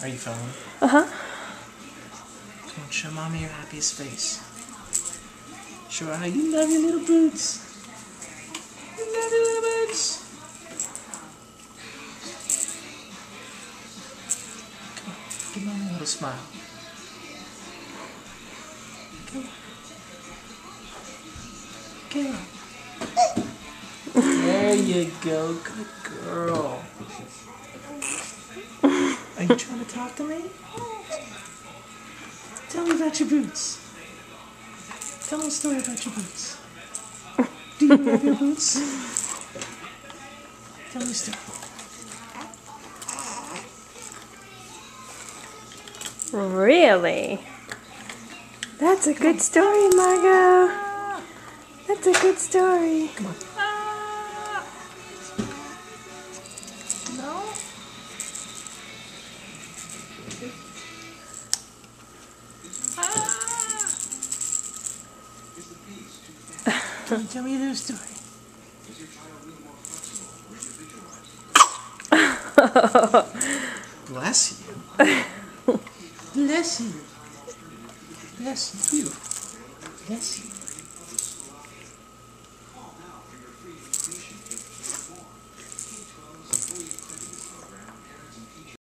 Are you filming? Uh-huh. Come on, show Mommy your happiest face. Show her how you love your little boots. You love your little boots. Come on, give Mommy a little smile. Come on. Come on. There you go, good girl. Are you trying to talk to me? Tell me about your boots. Tell me a story about your boots. Do you love your boots? Tell me a story. Really? That's a good story, Margot. That's a good story. Come on. No? Tell me a little story. Bless you. Bless you. Bless you. Bless you.